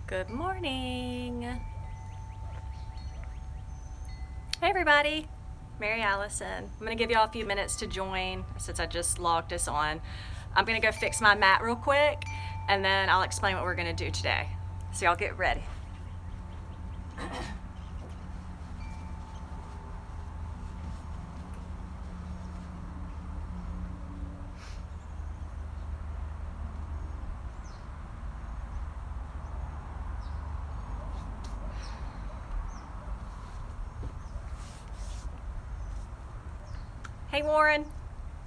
Good morning. Hey everybody, Mary Allison. I'm gonna give y'all a few minutes to join since I just logged us on. I'm gonna go fix my mat real quick and then I'll explain what we're gonna do today. So y'all get ready. Hey Warren.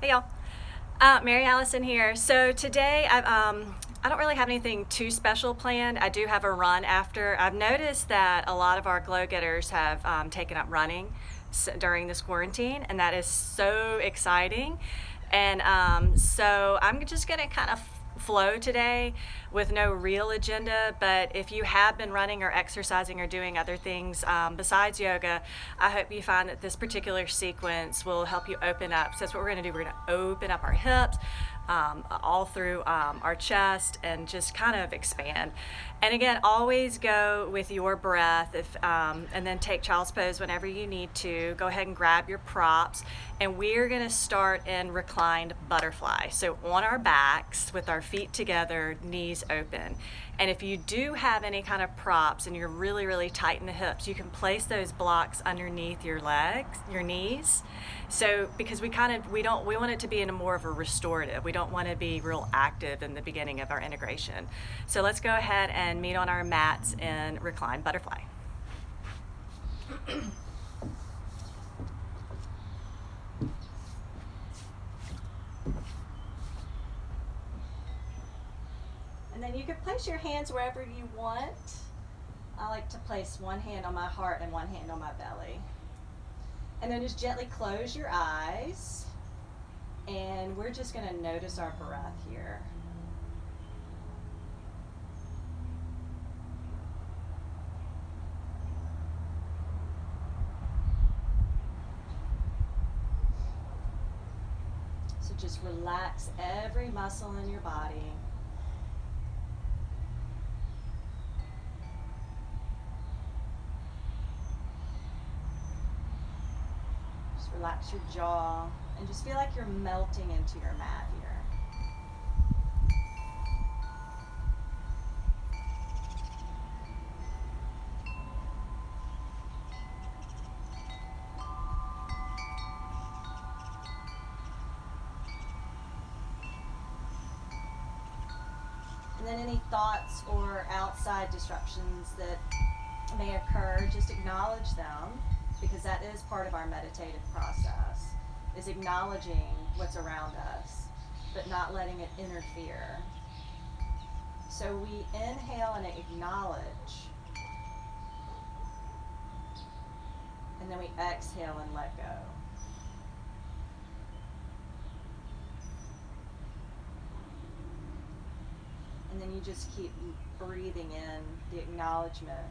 Hey y'all. Mary Allison here. So today I don't really have anything too special planned. I do have a run after. I've noticed that a lot of our glow getters have taken up running during this quarantine, and that is so exciting. And so I'm just going to kind of flow today with no real agenda, but if you have been running or exercising or doing other things besides yoga, I hope you find that this particular sequence will help you open up. So that's what we're going to do. We're going to open up our hips all through our chest and just kind of expand. And again, always go with your breath and then take child's pose whenever you need to. Go ahead and grab your props. And we're going to start in reclined butterfly. So on our backs with our feet together, knees open. And if you do have any kind of props and you're really, really tight in the hips, you can place those blocks underneath your legs, your knees. So because we want it to be in a more of a restorative. We don't want to be real active in the beginning of our integration. So let's go ahead and meet on our mats in reclined butterfly. And then you can place your hands wherever you want. I like to place one hand on my heart and one hand on my belly. And then just gently close your eyes. And we're just going to notice our breath here. So just relax every muscle in your body. Relax your jaw and just feel like you're melting into your mat here. And then any thoughts or outside disruptions that may occur, just acknowledge them, because that is part of our meditative process, is acknowledging what's around us, but not letting it interfere. So we inhale and acknowledge, and then we exhale and let go. And then you just keep breathing in the acknowledgement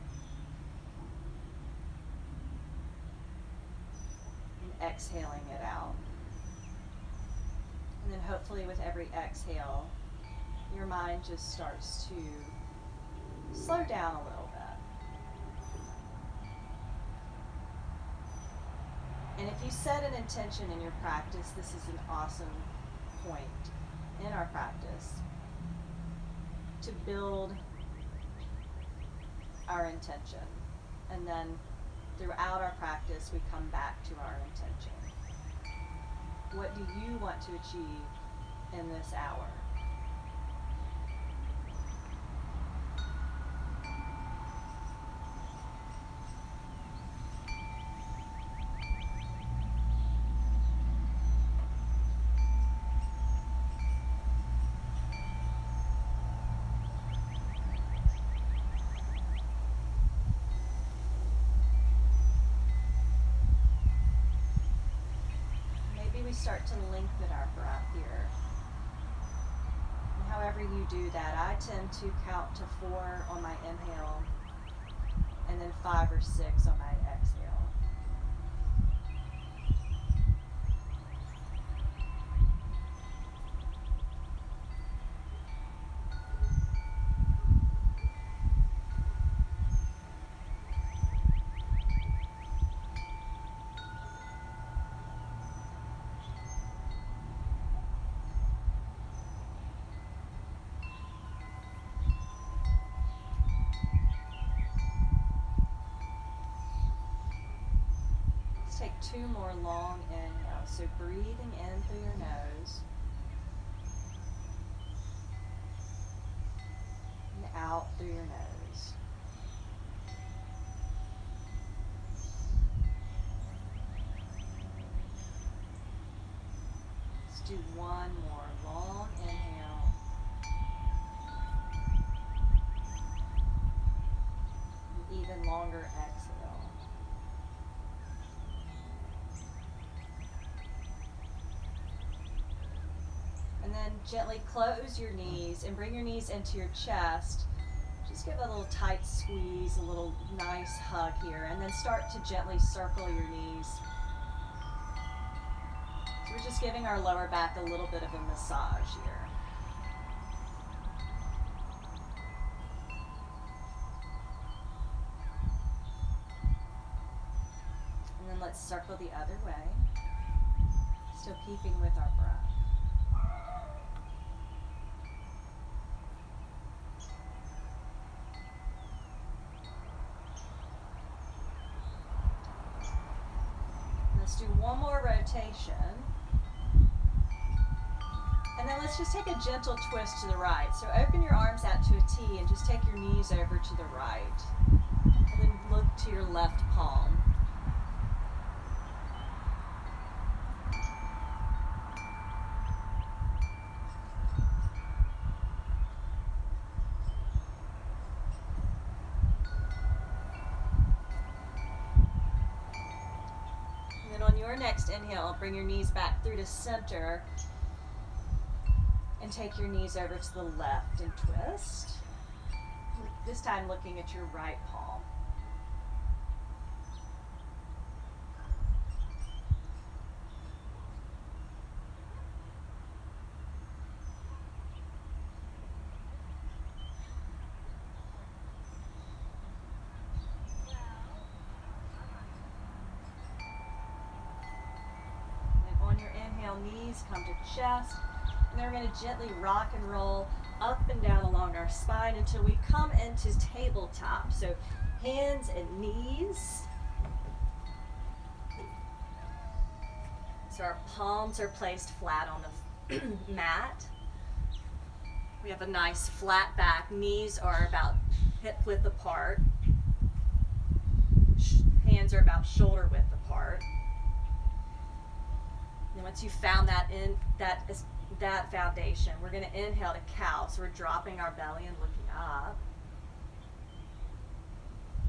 and exhaling it out. And then hopefully with every exhale, your mind just starts to slow down a little bit. And if you set an intention in your practice, this is an awesome point in our practice to build our intention. And then throughout our practice, we come back to our intention. What do you want to achieve in this hour? We start to lengthen our breath here. And however you do that, I tend to count to 4 on my inhale and then 5 or 6 on my exhale. take 2 more long inhales. So breathing in through your nose and out through your nose. Let's do 1 more long inhale. And even longer exhale. And then gently close your knees and bring your knees into your chest. Just give a little tight squeeze, a little nice hug here, and then start to gently circle your knees. So we're just giving our lower back a little bit of a massage here. And then let's circle the other way, still keeping with our breath. Let's do 1 more rotation. And then let's just take a gentle twist to the right. So open your arms out to a T and just take your knees over to the right. And then look to your left palm. On your next inhale, bring your knees back through to center and take your knees over to the left and twist. This time looking at your right palm. Knees come to chest, and then we're going to gently rock and roll up and down along our spine until we come into tabletop. So hands and knees. So our palms are placed flat on the mat. We have a nice flat back. Knees are about hip width apart. Hands are about shoulder width apart. And once you've found that foundation, we're going to inhale to cow. So we're dropping our belly and looking up.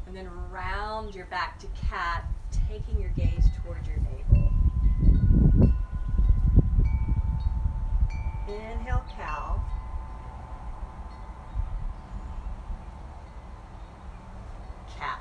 And then round your back to cat, taking your gaze toward your navel. Inhale, cow. Cat.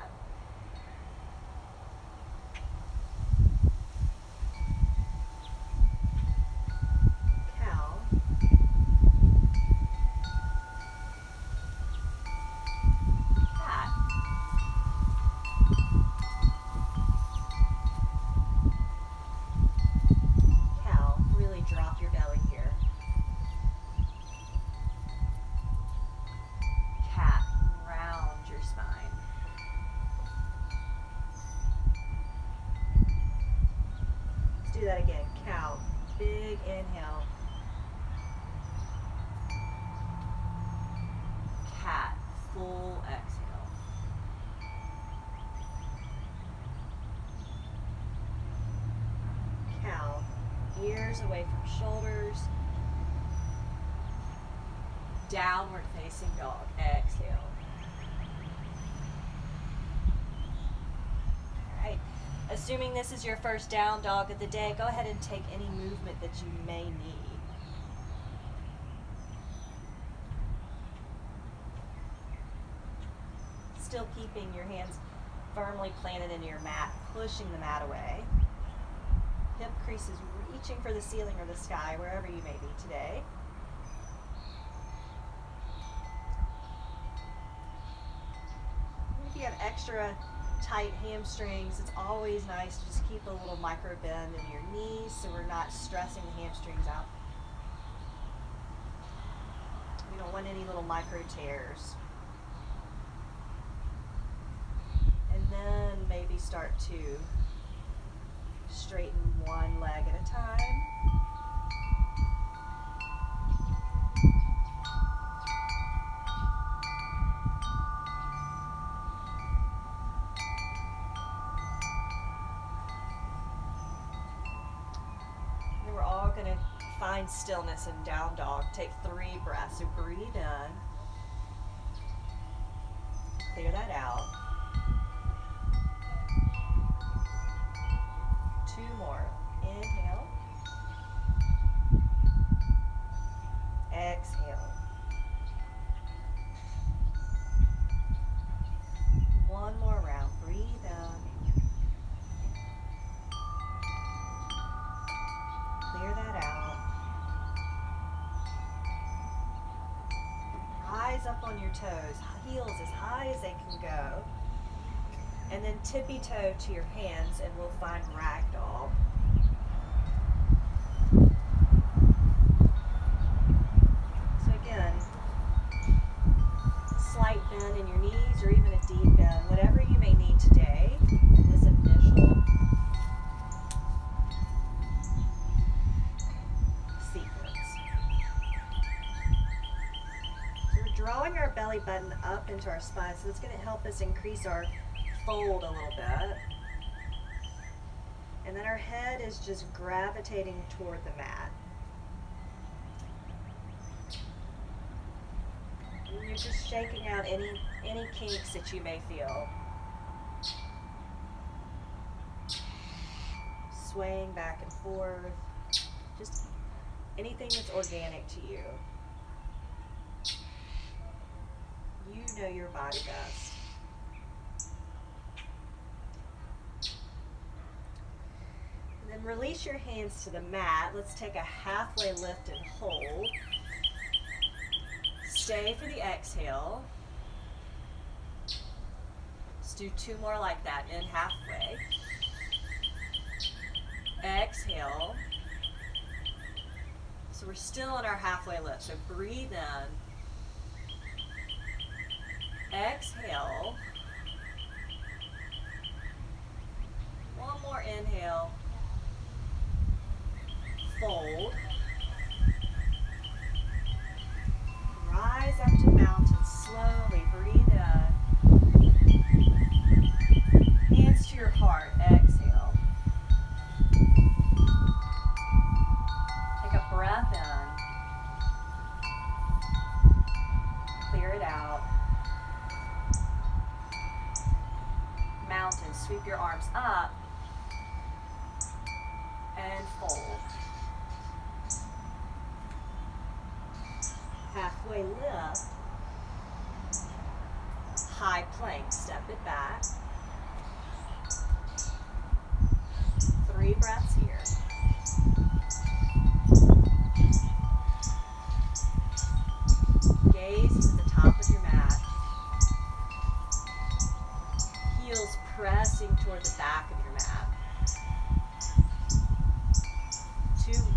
Do that again. Cow. Big inhale. Cat. Full exhale. Cow. Ears away from shoulders. Downward facing dog. Exhale. Assuming this is your first down dog of the day, go ahead and take any movement that you may need. Still keeping your hands firmly planted into your mat, pushing the mat away. Hip creases reaching for the ceiling or the sky, wherever you may be today. If you have extra tight hamstrings, it's always nice to just keep a little micro bend in your knees so we're not stressing the hamstrings out. We don't want any little micro tears. And then maybe start to straighten one leg at a time. And we're all going to find stillness in down dog. Take 3 breaths. So breathe in. Clear that out. 2 more. Inhale. Exhale. 1 more round. Breathe in. Clear that out. Rise up on your toes. Heels as high as they can go. And then tippy toe to your hands and we'll find ragdoll. So again, slight bend in your knees or even a deep bend, whatever you may need today in this initial sequence. So we're drawing our belly button up into our spine, so it's going to help us increase our fold a little bit. And then our head is just gravitating toward the mat. And you're just shaking out any kinks that you may feel. Swaying back and forth. Just anything that's organic to you. You know your body best. And then release your hands to the mat. Let's take a halfway lift and hold. Stay for the exhale. Let's do 2 more like that. In halfway. Exhale. So we're still in our halfway lift. So breathe in. Exhale. 1 more inhale. Fold. Rise up to mountain slowly. Breathe in. Hands to your heart. Exhale. Take a breath in. Clear it out. Mountain. Sweep your arms up. And fold. Halfway lift. High plank. Step it back. 3 breaths here. Gaze to the top of your mat. Heels pressing toward the back of your mat.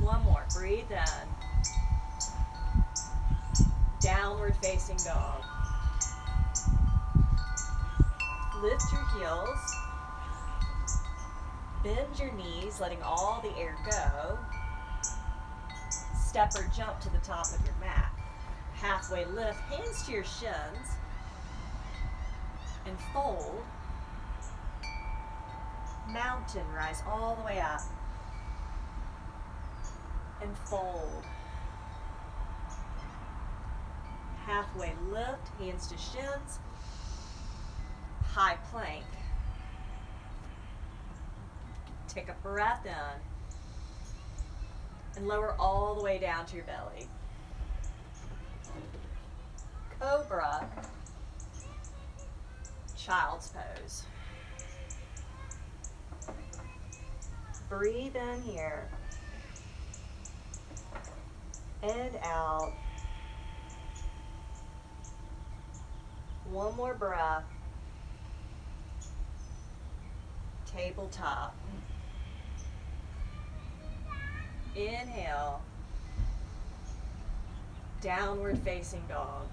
1 more. Breathe in. Downward facing dog. Lift your heels. Bend your knees, letting all the air go. Step or jump to the top of your mat. Halfway lift, hands to your shins. And fold. Mountain, rise all the way up. And fold. Halfway lift, hands to shins. High plank. Take a breath in. And lower all the way down to your belly. Cobra. Child's pose. Breathe in here. And out. 1 more breath. Tabletop. Inhale. Downward facing dog.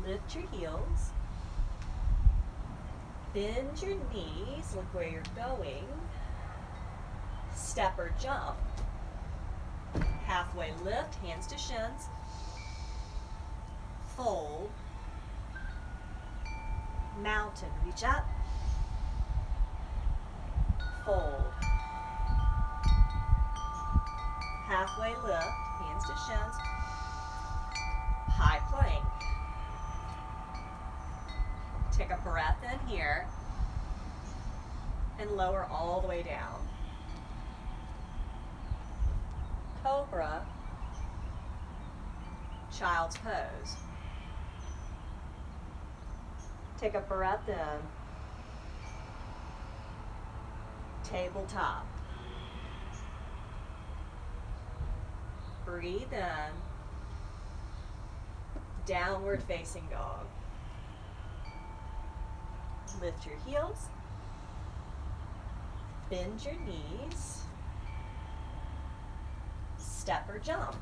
Lift your heels. Bend your knees, look where you're going. Step or jump. Halfway lift, hands to shins. Fold. Mountain, reach up. Fold. Halfway lift, hands to shins. High plank. Take a breath in here and lower all the way down. Cobra, child's pose. Take a breath in. Tabletop. Breathe in. Downward facing dog. Lift your heels. Bend your knees. Step or jump.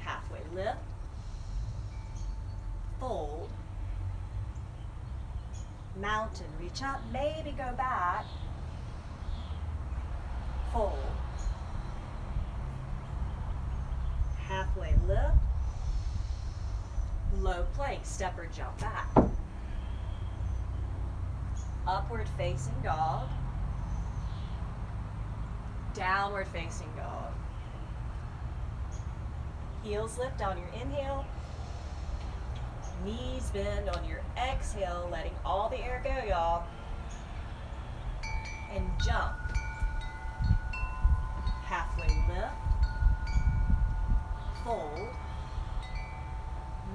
Halfway lift. Fold. Mountain, reach up, maybe go back. Fold. Halfway lift. Low plank, step or jump back. Upward facing dog. Downward facing dog. Heels lift on your inhale. Knees bend on your exhale, letting all the air go, y'all. And jump. Halfway lift. Fold.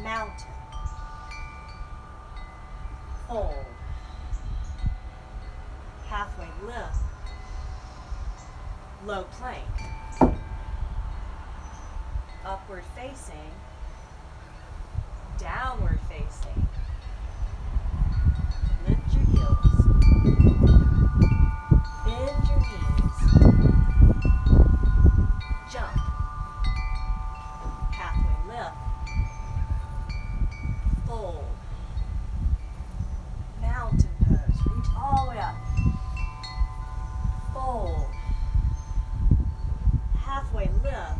Mountain. Fold. Halfway lift. Low plank. Upward facing. Downward facing. Lift your heels. Bend your knees. Jump. Halfway lift. Fold. Mountain pose. Reach all the way up. Fold. Halfway lift.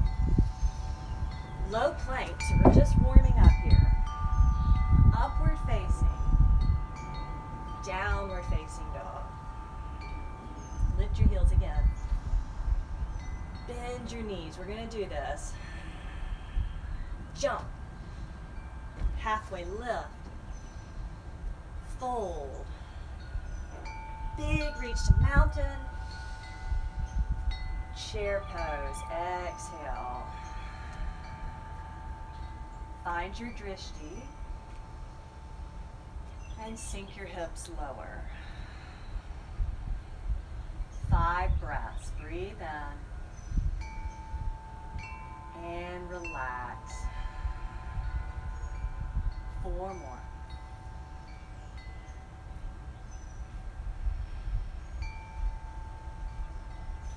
Low plank, so we're just warming up here. Upward facing. Downward facing dog. Lift your heels again. Bend your knees. We're going to do this. Jump. Halfway lift. Fold. Big reach to mountain. Chair pose. Exhale. Find your drishti and sink your hips lower. 5 breaths. Breathe in and relax. 4 more.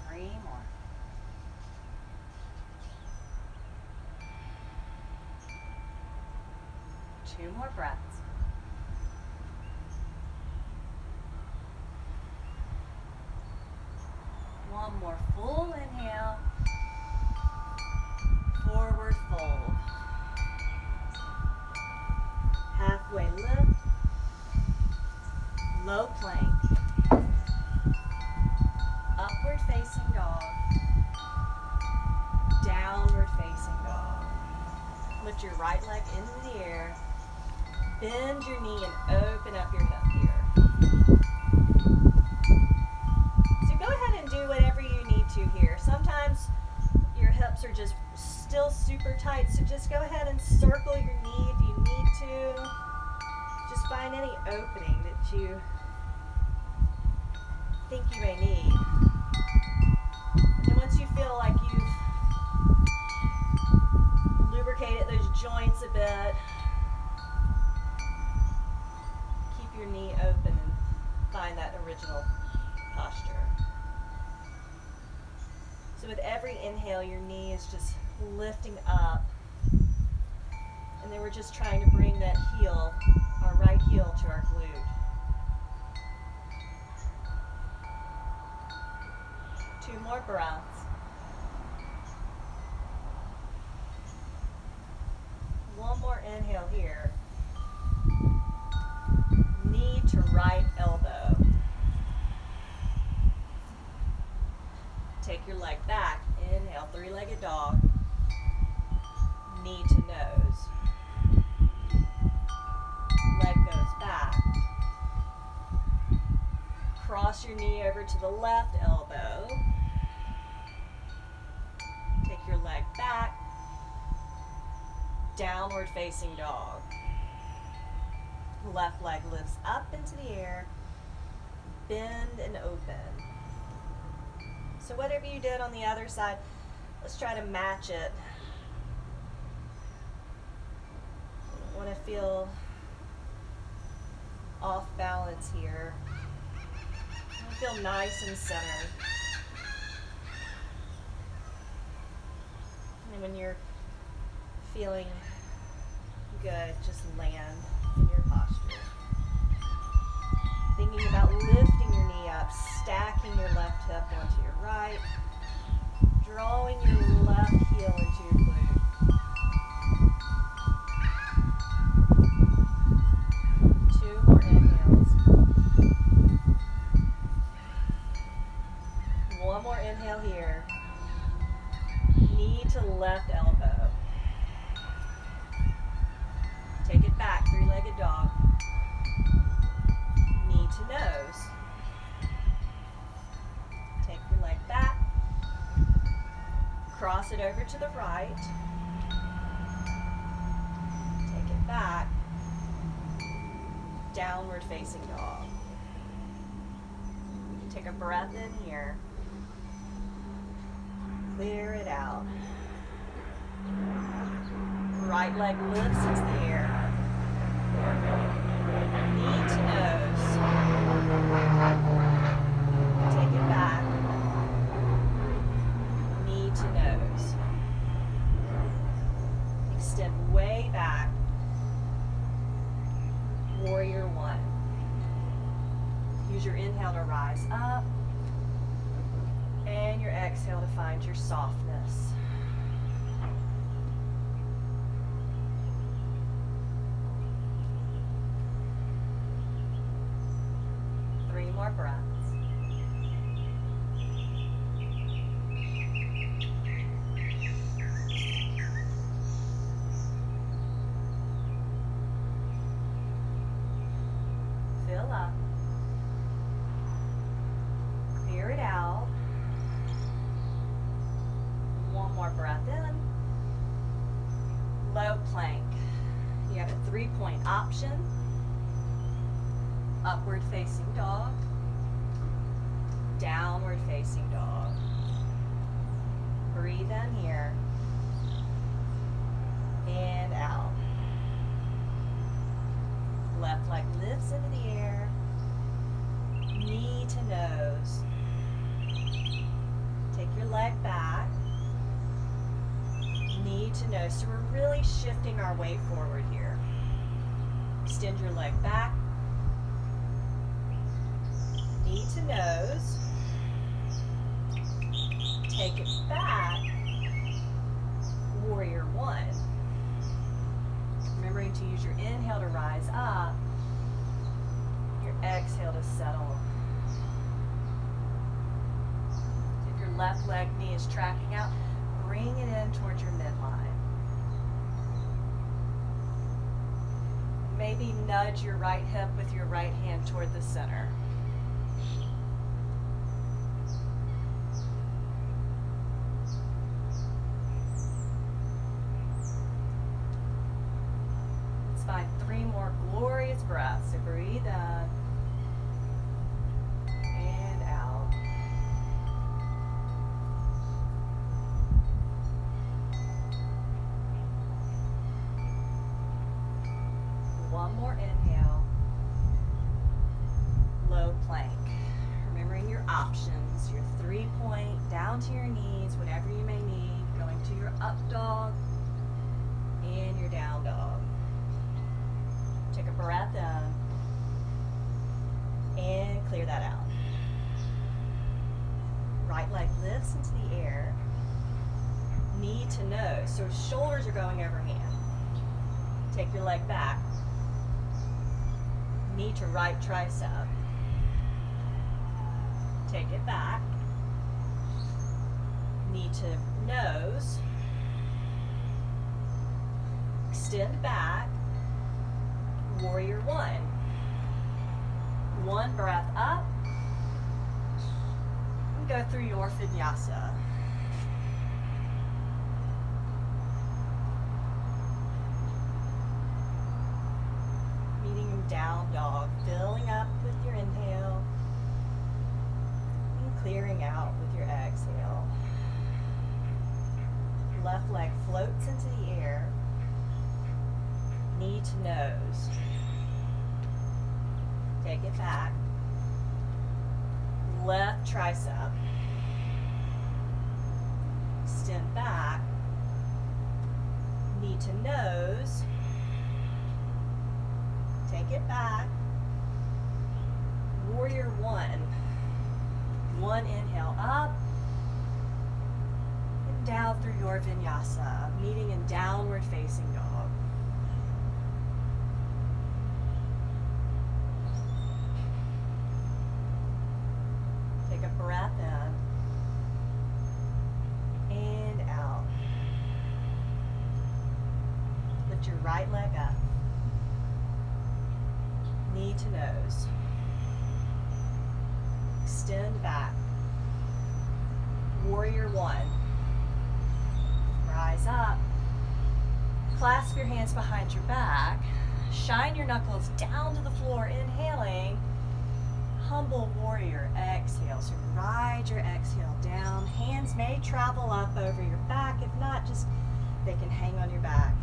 Three more. 2 more breaths. One more full inhale. Forward fold. Halfway lift. Low plank. Upward facing dog. Downward facing dog. Lift your right leg into the air. Bend your knee and open up your hip here. So go ahead and do whatever you need to here. Sometimes your hips are just still super tight, so just go ahead and circle your knee if you need to. Just find any opening that you think you may need. And then once you feel like you've lubricated those joints a bit, keep your knee open and find that original posture. So with every inhale, your knee is just lifting up. And then we're just trying to bring that heel, our right heel, to our glute. Few more breaths. One more inhale here. Knee to right elbow. Take your leg back. Inhale, three-legged dog. Knee to nose. Leg goes back. Cross your knee over to the left elbow. Take your leg back. Downward facing dog. Left leg lifts up into the air. Bend and open. So whatever you did on the other side, let's try to match it. I want to feel off balance here. I want to feel nice and centered. And when you're feeling good, just land in your posture. Thinking about lifting your knee up, stacking your left hip onto your right, drawing your left heel into your glute. Two more inhales. One more inhale here. Knee to left elbow. Take it back, three-legged dog. Knee to nose. Take your leg back. Cross it over to the right. Take it back. Downward facing dog. Take a breath in here. Clear it out. Right leg lifts into the air. Knee to nose. Take it back. Knee to nose. Extend way back. Warrior one. Use your inhale to rise up. And your exhale to find your softness. Three more breaths. Fill up. Clear it out. One more breath in. Low plank. You have a 3-point option. Upward facing dog. Downward facing dog. Breathe in here. And out. Left leg lifts into the air. Knee to nose. Take your leg back. Knee to nose. So we're really shifting our weight forward here. Extend your leg back. Knee to nose. Take it back. Warrior one. Remembering to use your inhale to rise up. Your exhale to settle. If your left leg knee is tracking out, bring it in towards your midline. Maybe nudge your right hip with your right hand toward the center. Let's find 3 more glorious breaths. So breathe in and out. One more inhale. Low plank. Remembering your options, your 3-point, down to your knees, whatever you may need, going to your up dog and your down dog. Take a breath in and clear that out. Right right leg lifts into the air, knee to nose. So shoulders are going overhand. Take your leg back. Knee to right tricep. Take it back. Knee to nose. Extend back. Warrior one. One breath up. And go through your vinyasa. Meeting in down dog. Filling up with your inhale. And clearing out with your exhale. Left leg floats into the air. Knee to nose. Take it back. Left tricep. Extend back. Knee to nose. Take it back. Warrior one. One inhale up. And down through your vinyasa. Meeting in downward facing dog. Take a breath in and out. Lift your right leg up. Knee to nose. Extend back. Warrior one. Rise up. Clasp your hands behind your back. Shine your knuckles down to the floor, inhaling. Humble warrior, exhale. So ride your exhale down. Hands may travel up over your back. If not, just they can hang on your back.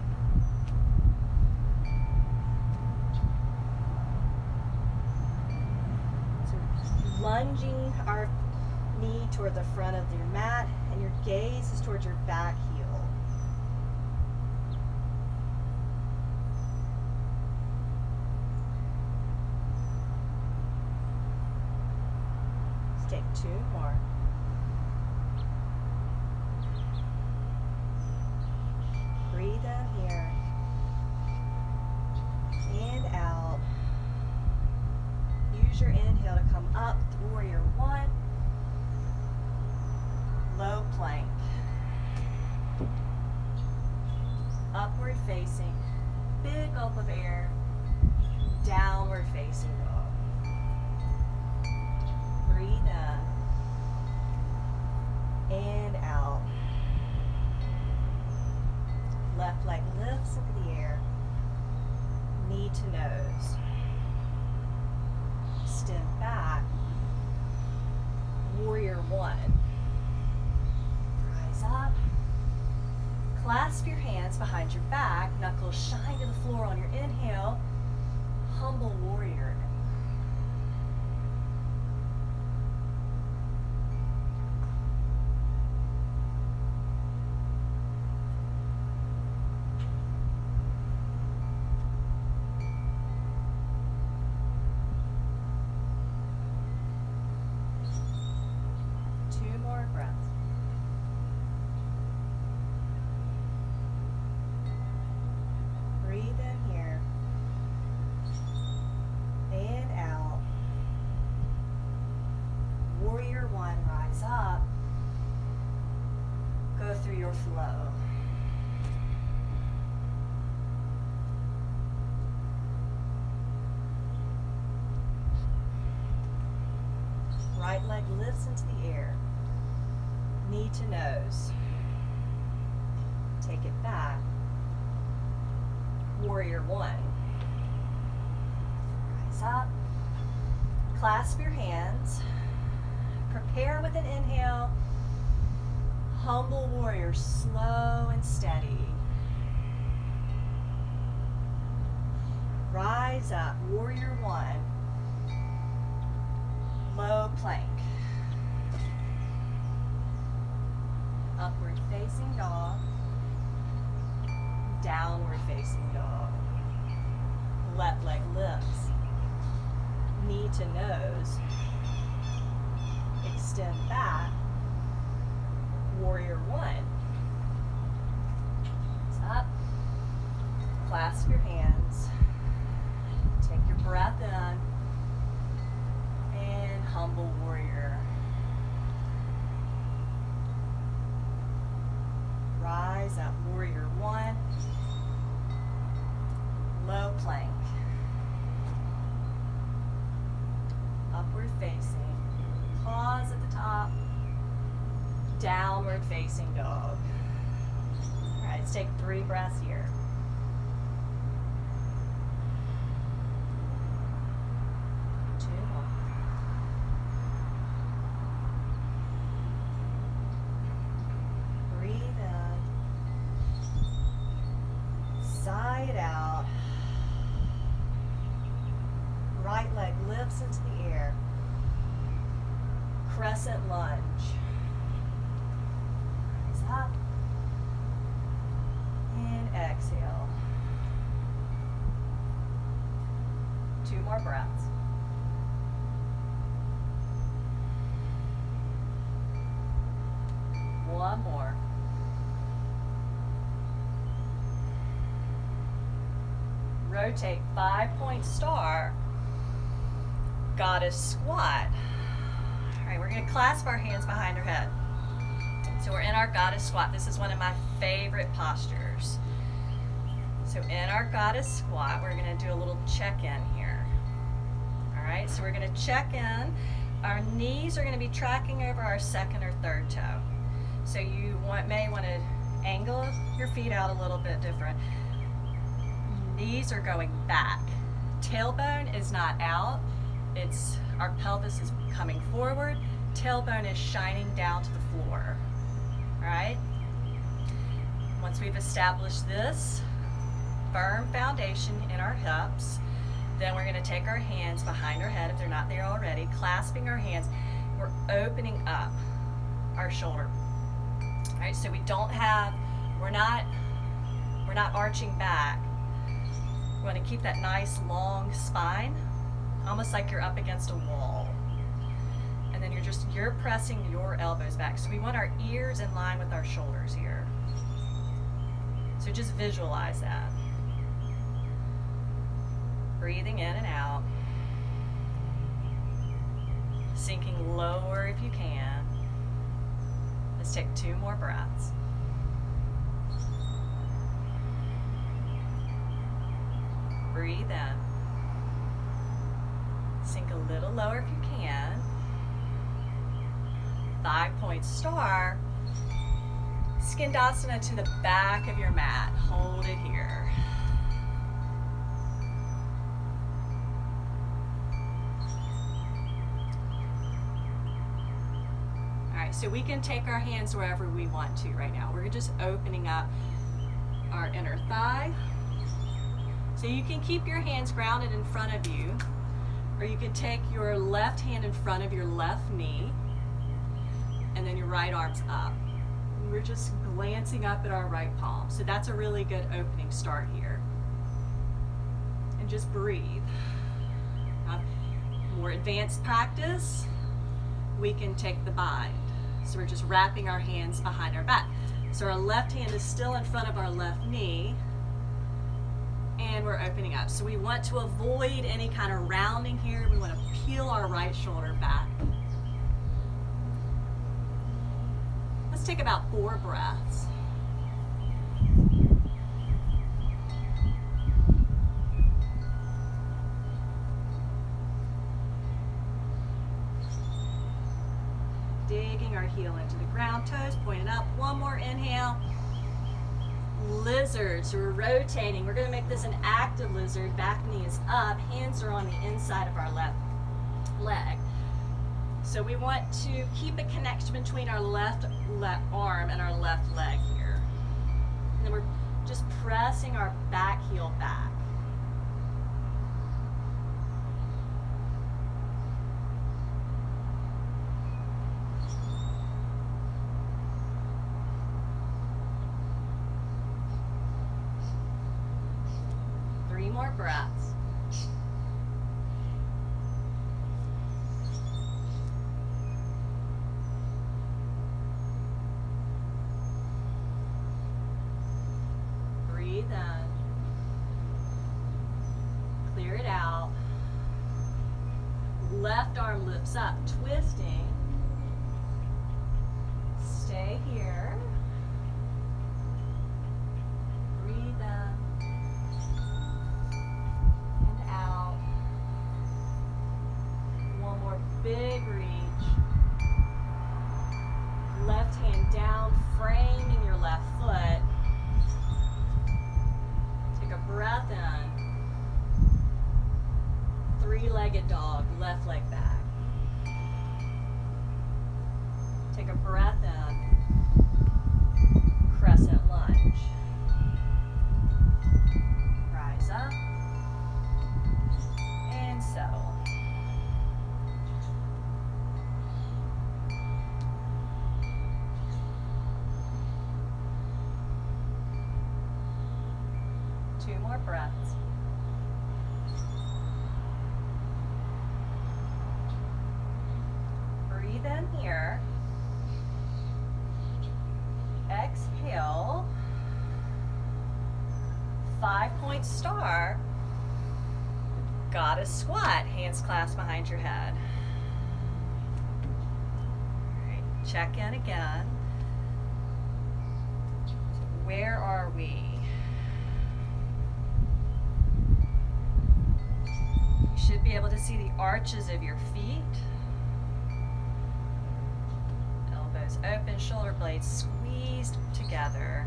So lunging our knee toward the front of your mat, and your gaze is towards your back heel. Take two more. Breathe in here and out. Use your inhale to come up to warrior one. Low plank. Upward facing. Big gulp of air. Downward facing dog. Breathe in and out. Left leg lifts into the air. Knee to nose. Extend back. Warrior one. Rise up. Clasp your hands behind your back. Knuckles shine to the floor on your inhale. Humble warrior. Through your flow. Right leg lifts into the air. Knee to nose. Take it back. Warrior one. Rise up. Clasp your hands. Prepare with an inhale. Humble warrior, slow and steady. Rise up, warrior one. Low plank. Upward facing dog. Downward facing dog. Left leg lifts. Knee to nose. Extend back. Warrior one. Up. Clasp your hands. Take your breath in. And humble warrior. Rise up, warrior one. Low plank. Upward facing. Pause at the top. Downward facing dog. All right, let's take 3 breaths here. It out. Right leg lifts into the air. Crescent lunge. Rise up. And exhale. 2 more breaths. One more. Rotate 5-point star, goddess squat. All right, we're going to clasp our hands behind our head. So we're in our goddess squat. This is one of my favorite postures. So in our goddess squat, we're going to do a little check-in here. All right, so we're going to check in. Our knees are going to be tracking over our 2nd or 3rd toe. So you may want to angle your feet out a little bit different. Knees are going back. Tailbone is not out. Our pelvis is coming forward. Tailbone is shining down to the floor. All right? Once we've established this firm foundation in our hips, then we're going to take our hands behind our head if they're not there already, clasping our hands. We're opening up our shoulder. All right, so we're not arching back. You want to keep that nice long spine, almost like you're up against a wall. And then you're pressing your elbows back. So we want our ears in line with our shoulders here. So just visualize that. Breathing in and out. Sinking lower if you can. Let's take 2 more breaths. Breathe in. Sink a little lower if you can. 5-point star. Skandasana to the back of your mat. Hold it here. All right, so we can take our hands wherever we want to right now. We're just opening up our inner thigh. So you can keep your hands grounded in front of you, or you can take your left hand in front of your left knee, and then your right arm's up. And we're just glancing up at our right palm. So that's a really good opening start here. And just breathe. Now, more advanced practice, we can take the bind. So we're just wrapping our hands behind our back. So our left hand is still in front of our left knee, and we're opening up. So we want to avoid any kind of rounding here. We want to peel our right shoulder back. Let's take about 4 breaths. Digging our heel into the ground, toes pointed up. One more inhale. Lizard, so we're rotating. We're going to make this an active lizard. Back knee is up, hands are on the inside of our left leg. So we want to keep a connection between our left arm and our left leg here. And then we're just pressing our back heel back. More breaths. Left arm lifts up, twisting. Stay here. Breathe in and out. One more big reach. Left hand down, framing your left foot. Take a breath in. Three-legged dog, left leg back. Take a breath in. Crescent lunge. Rise up and settle. Two more breaths. Breathe in here. Exhale. 5-point star. Goddess squat. Hands clasped behind your head. All right, check in again. So where are we? You should be able to see the arches of your feet. Elbows open, shoulder blades squeezed together.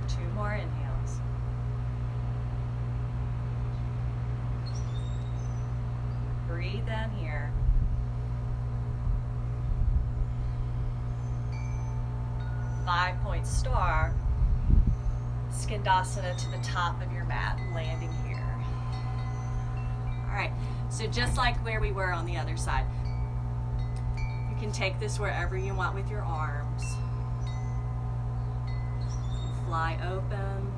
Two more inhales. Breathe in here. Five-point star. Skandasana to the top of your mat, landing here. All right, so just like where we were on the other side, you can take this wherever you want with your arms. Fly open.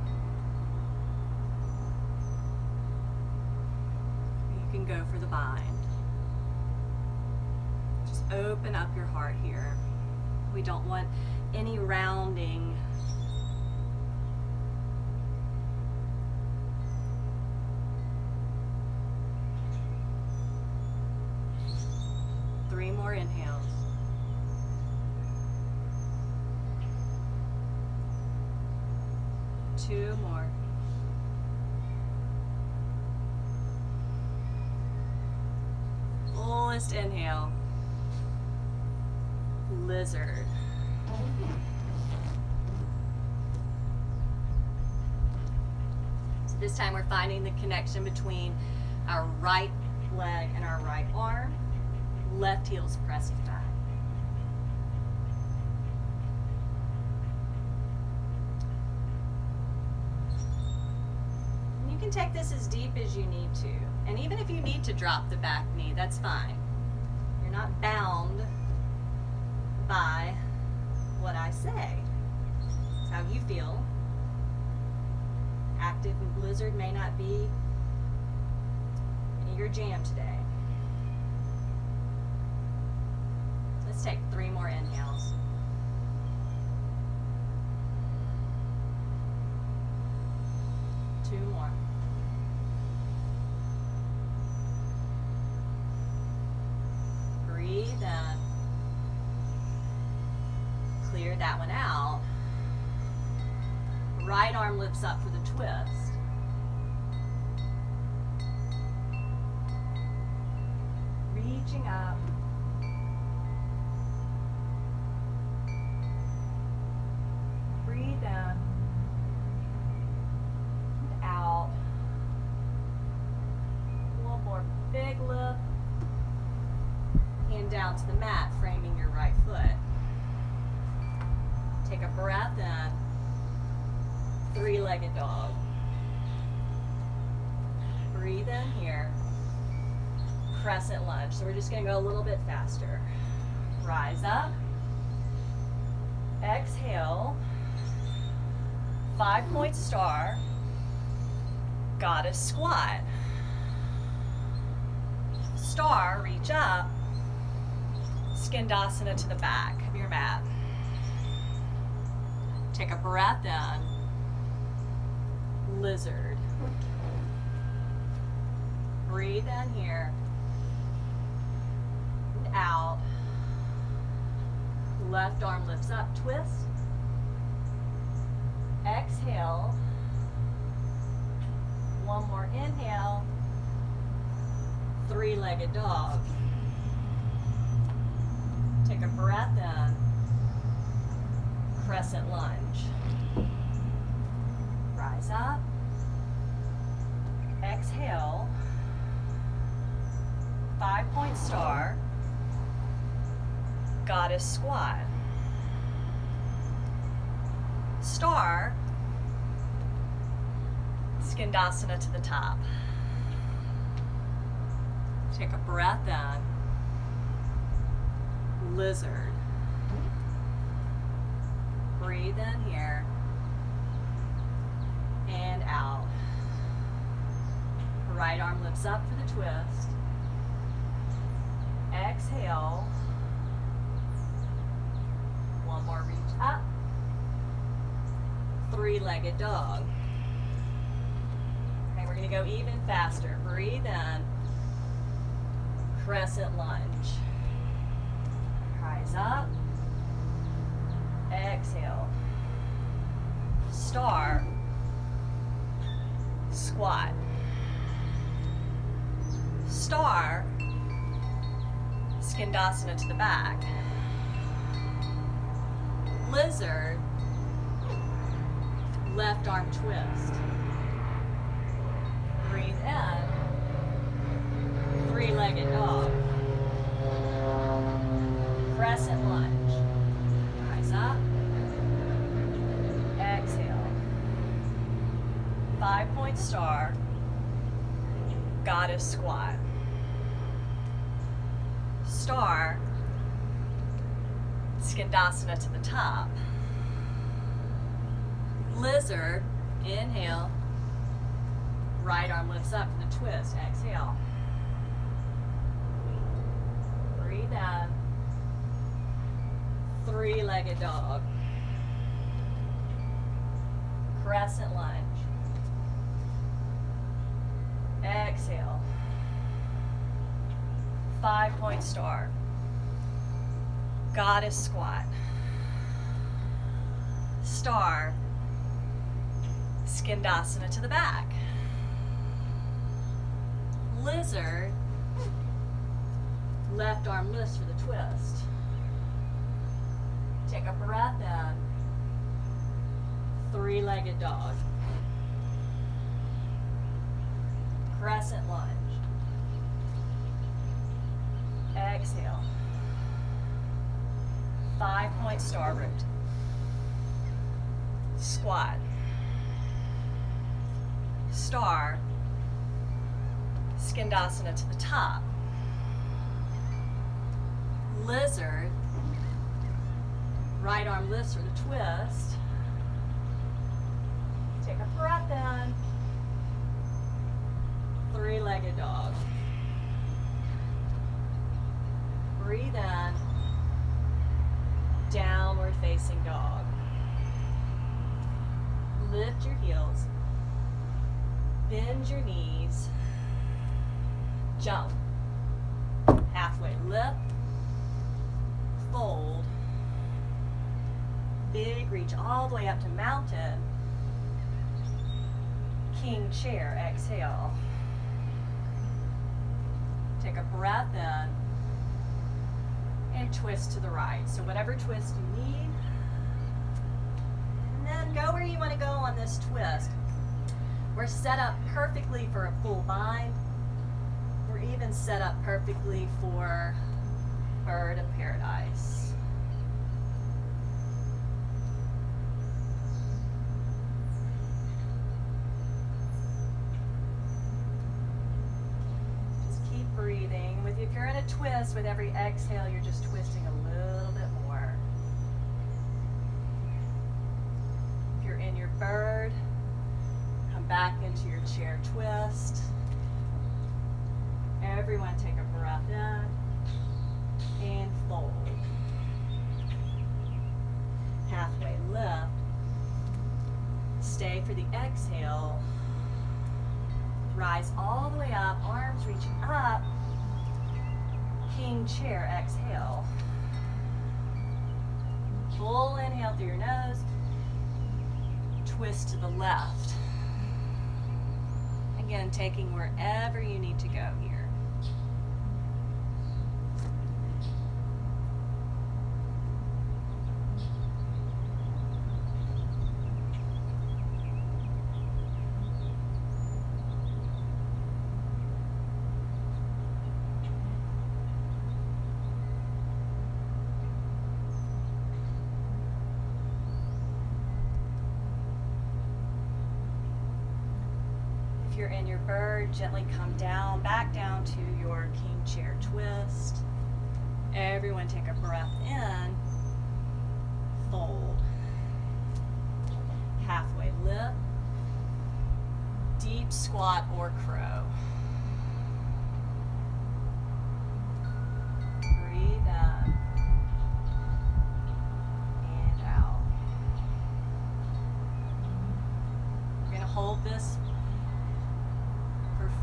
You can go for the bind. Just open up your heart here. We don't want any rounding. Three more inhales. Two more. Fullest inhale. Lizard. So this time we're finding the connection between our right leg and our right arm. Left heel's pressing back. And you can take this as deep as you need to. And even if you need to drop the back knee, that's fine. You're not bound by what I say. It's how you feel. Active and Lizard may not be your jam today. Let's take three more inhales. Two more. Breathe in. Clear that one out. Right arm lifts up for the twist. Reaching up. Breathe in and out. One more big lift. Hand down to the mat, framing your right foot. Take a breath in. Three-legged dog. Breathe in here. Crescent lunge. So we're just going to go a little bit faster. Rise up. Exhale. 5-point star. Goddess squat. Star, reach up. Skandasana to the back of your mat. Take a breath in. Lizard. Breathe in here. And out. Left arm lifts up, twist. Exhale. One more inhale. Three-legged dog. Take a breath in. Crescent lunge. Rise up. Exhale. 5-point star. Goddess squat. Star. Skandasana to the top. Take a breath in. Lizard. Breathe in here. And out. Right arm lifts up for the twist. Exhale. One more reach up. Three-legged dog. Okay, we're going to go even faster. Breathe in. Crescent lunge. Rise up. Exhale. Star. Squat. Star. Skandasana to the back. Lizard. Left arm twist. Breathe in. Three-legged dog. Crescent lunge. Rise up. Exhale. 5-point star. Goddess squat. Star. Skandasana to the top. Lizard. Inhale. Right arm lifts up for the twist. Exhale. Breathe in. Three-legged dog. Crescent lunge. Exhale. 5-point star. Goddess squat. Star. Skandasana to the back. Lizard. Left arm lifts for the twist. Take a breath in. Three-legged dog. Crescent lunge. Exhale. 5-point star root. Squat. Star. Skandasana to the top. Lizard. Right arm lifts for the twist. Take a breath in. Three-legged dog. Breathe in. Downward facing dog. Lift your heels. Bend your knees. Jump. Halfway lift. Fold. Big reach all the way up to mountain. King chair, exhale. Take a breath in and twist to the right. So whatever twist you need. And then go where you want to go on this twist. We're set up perfectly for a full bind. We're even set up perfectly for bird of paradise. Breathing. If you're in a twist, with every exhale, you're just twisting a little bit more. If you're in your bird, come back into your chair twist. Everyone take a breath in and fold. Halfway lift. stay for the exhale. Rise all the way up, arms reaching up. King chair, exhale. Full inhale through your nose. Twist to the left. Again, taking wherever you need to go here. You're in your bird, gently come down, back down to your king chair twist. Everyone take a breath in, fold. Halfway lift, deep squat or crow. Breathe in and out. We're going to hold this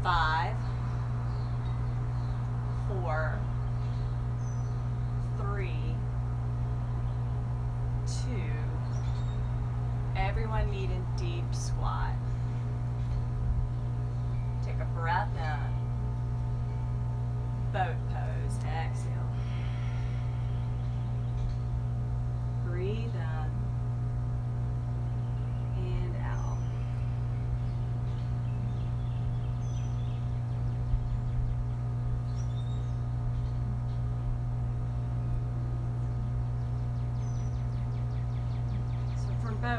5, 4, 3, 2. Everyone meet in deep squat. Take a breath in. Boat pose. Exhale. Breathe in and out.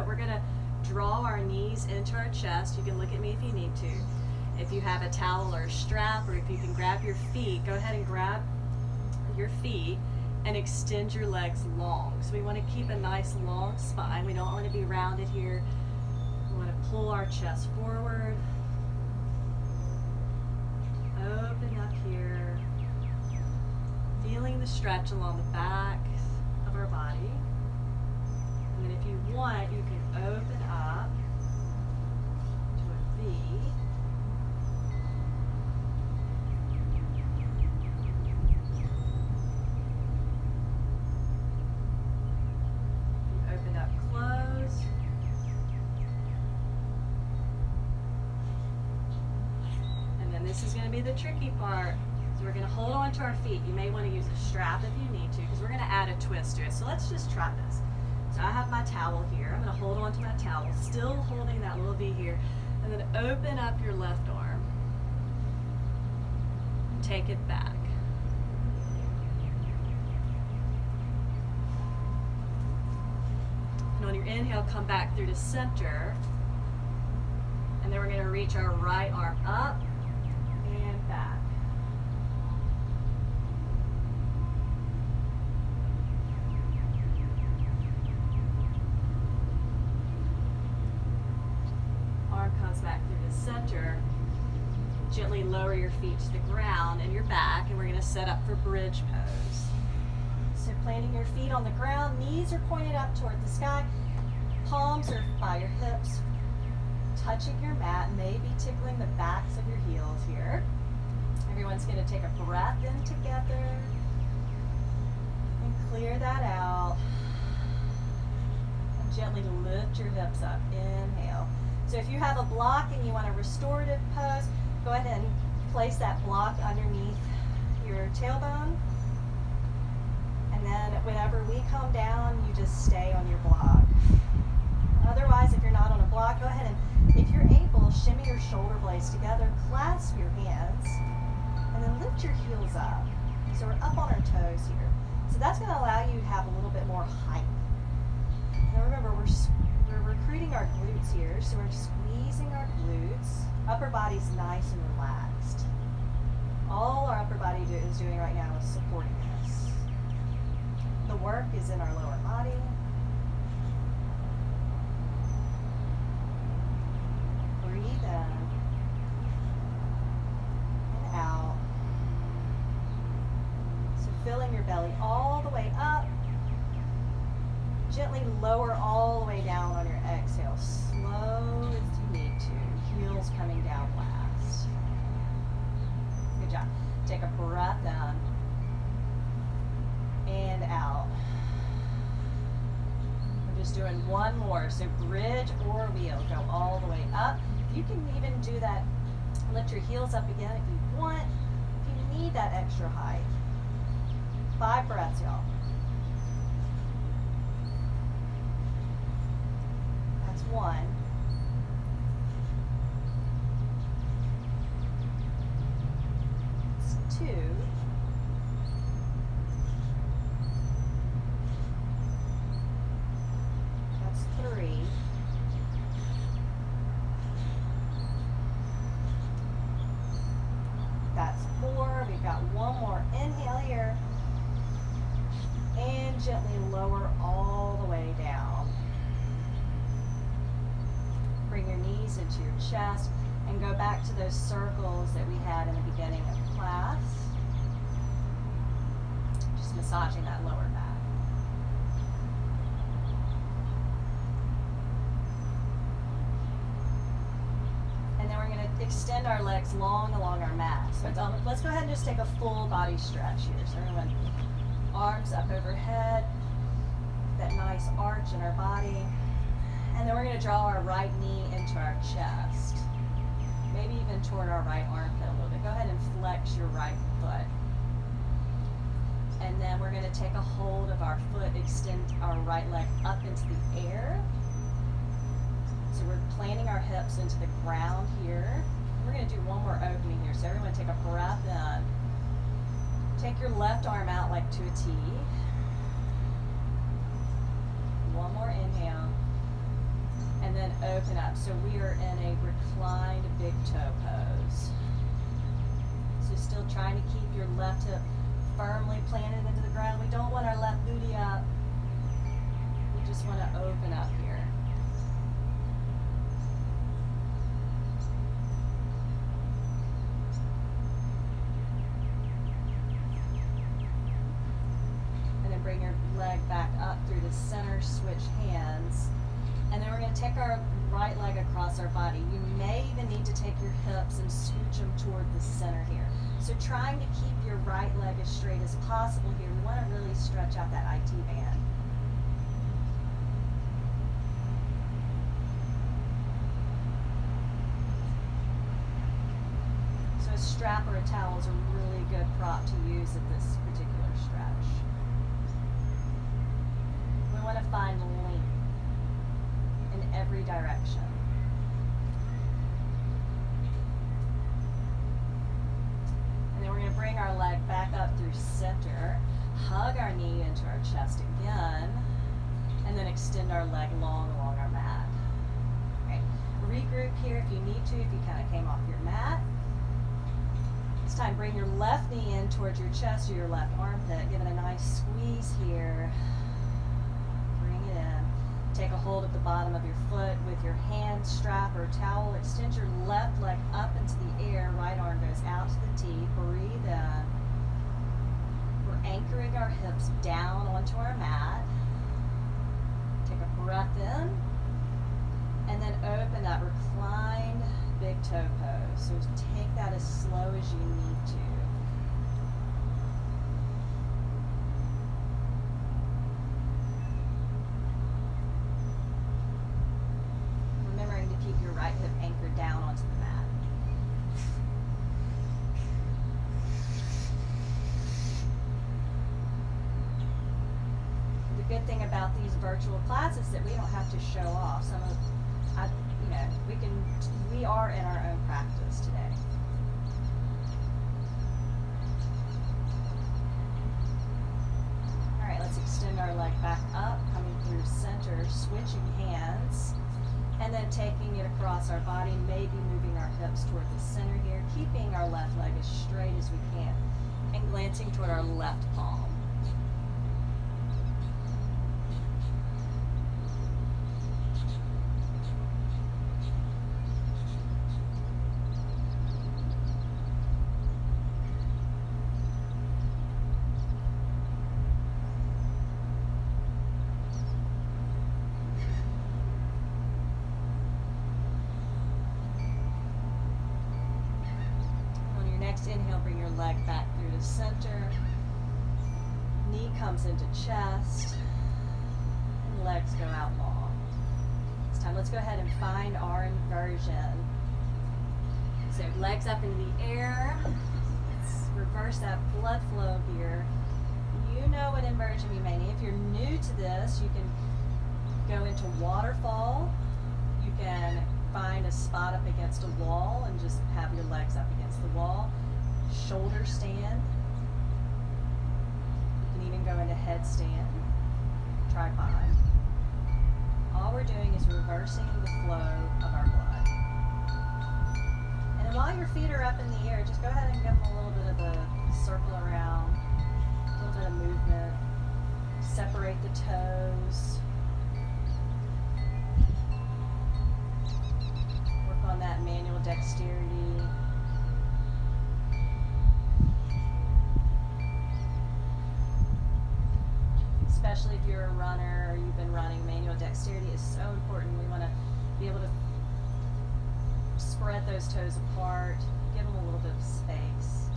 We're going to draw our knees into our chest. You can look at me if you need to. If you have a towel or a strap, or if you can grab your feet, go ahead and grab your feet and extend your legs long. So we want to keep a nice long spine. We don't want to be rounded here. We want to pull our chest forward. Open up here. Feeling the stretch along the back of our body. And then if you want, you can open up to a V. You open up, close. And then this is going to be the tricky part. So we're going to hold on to our feet. You may want to use a strap if you need to, because we're going to add a twist to it. So let's just try this. So I have my towel here. I'm going to hold on to my towel, still holding that little V here, and then open up your left arm. Take it back. And on your inhale, come back through to center. And then we're going to reach our right arm up and back. Comes back through the center. Gently lower your feet to the ground and your back, and we're going to set up for bridge pose. So planting your feet on the ground, knees are pointed up toward the sky, palms are by your hips, touching your mat, maybe tickling the backs of your heels here. Everyone's going to take a breath in together and clear that out. And gently lift your hips up. Inhale. So if you have a block and you want a restorative pose, go ahead and place that block underneath your tailbone. And then whenever we come down, you just stay on your block. Otherwise, if you're not on a block, go ahead and, if you're able, shimmy your shoulder blades together, clasp your hands, and then lift your heels up. So we're up on our toes here. So that's going to allow you to have a little bit more height. Now remember, we're recruiting our glutes here, so we're squeezing our glutes. Upper body's nice and relaxed. All our upper body is doing right now is supporting this. The work is in our lower body. Breathe in and out. So filling your belly all the way up. gently lower all the way down on your exhale. Slow as you need to. Heels coming down last. Good job. Take a breath in and out. We're just doing one more. So bridge or wheel. Go all the way up. You can even do that. Lift your heels up again if you want. If you need that extra height. 5 breaths, y'all. That's 1. That's 2. That's 3. That's 4. We've got one more. Inhale here. And gently lower all the way down. Bring your knees into your chest and go back to those circles that we had in the beginning of class. Just massaging that lower back. And then we're going to extend our legs long along our mat. So let's go ahead and just take a full body stretch here. So everyone, arms up overhead, that nice arch in our body. And then we're going to draw our right knee into our chest. Maybe even toward our right armpit a little bit. Go ahead and flex your right foot. And then we're going to take a hold of our foot, extend our right leg up into the air. So we're planting our hips into the ground here. We're going to do one more opening here. So everyone take a breath in. Take your left arm out like to a T. One more inhale. And then open up. So we are in a reclined big toe pose. So still trying to keep your left hip firmly planted into the ground. We don't want our left booty up. We just want to open up here. Bring your leg back up through the center, switch hands. And then we're going to take our right leg across our body. You may even need to take your hips and scooch them toward the center here. So trying to keep your right leg as straight as possible here. We want to really stretch out that IT band. So a strap or a towel is a really good prop to use at this particular stretch. We want to find length in every direction. And then we're going to bring our leg back up through center, hug our knee into our chest again, and then extend our leg long along our mat. Right. Regroup here if you need to, if you kind of came off your mat. This time bring your left knee in towards your chest or your left armpit. Give it a nice squeeze here. Take a hold of the bottom of your foot with your hand, strap, or towel. Extend your left leg up into the air. Right arm goes out to the T. Breathe in. We're anchoring our hips down onto our mat. Take a breath in. And then open up. Reclined big toe pose. So take that as slow as you need to. Keep your right hip anchored down onto the mat. The good thing about these virtual classes is that we don't have to show off. We are in our own practice today. All right, let's extend our leg back up, coming through center, switching hands. And then taking it across our body, maybe moving our hips toward the center here, keeping our left leg as straight as we can, and glancing toward our left palm. Next inhale, bring your leg back through to center. Knee comes into chest. And legs go out long. This time, let's go ahead and find our inversion. So legs up in the air. Let's reverse that blood flow here. You know what inversion you may need. If you're new to this, you can go into waterfall. You can find a spot up against a wall and just have your legs up against the wall. Shoulder stand. You can even go into headstand, tripod. All we're doing is reversing the flow of our blood. And while your feet are up in the air, just go ahead and give them a little bit of a circle around, a little bit of movement. Separate the toes. Work on that manual dexterity. Especially if you're a runner or you've been running, manual dexterity is so important. We want to be able to spread those toes apart, give them a little bit of space.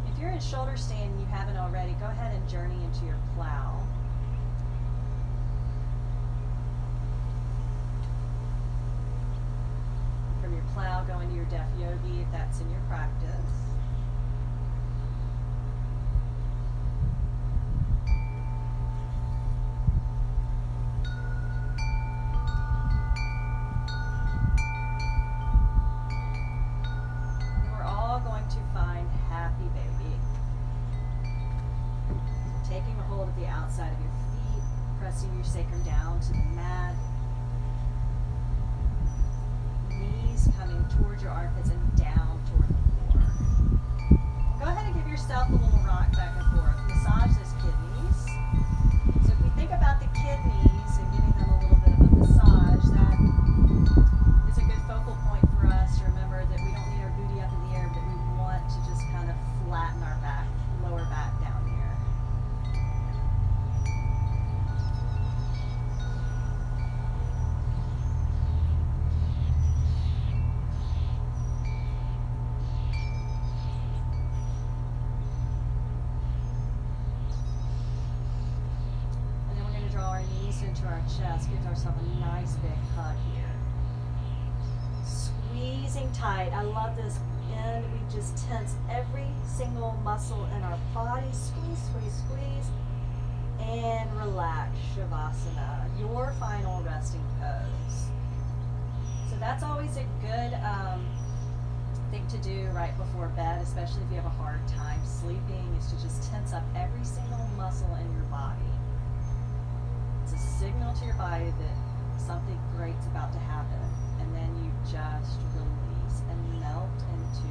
If you're in shoulder stand and you haven't already, go ahead and journey into your plow. From your plow, go into your Deaf Yogi if that's in your practice. Outside of your feet, pressing your sacrum down to the mat. Knees coming towards your armpits and down toward the floor. Go ahead and give yourself a little rock back and forth. Massage those kidneys. So if we think about the kidneys and giving them a little bit of a massage, that is a good focal point for us to remember that we don't need our booty up in the air, but we want to just kind of flatten our back, lower back down here. Into our chest, give ourselves a nice big hug here. Squeezing tight. I love this end. We just tense every single muscle in our body. Squeeze, squeeze, squeeze. And relax. Shavasana, your final resting pose. So that's always a good thing to do right before bed, especially if you have a hard time sleeping, is to just tense up every single muscle in your body. It's a signal to your body that something great's about to happen, and then you just release and melt into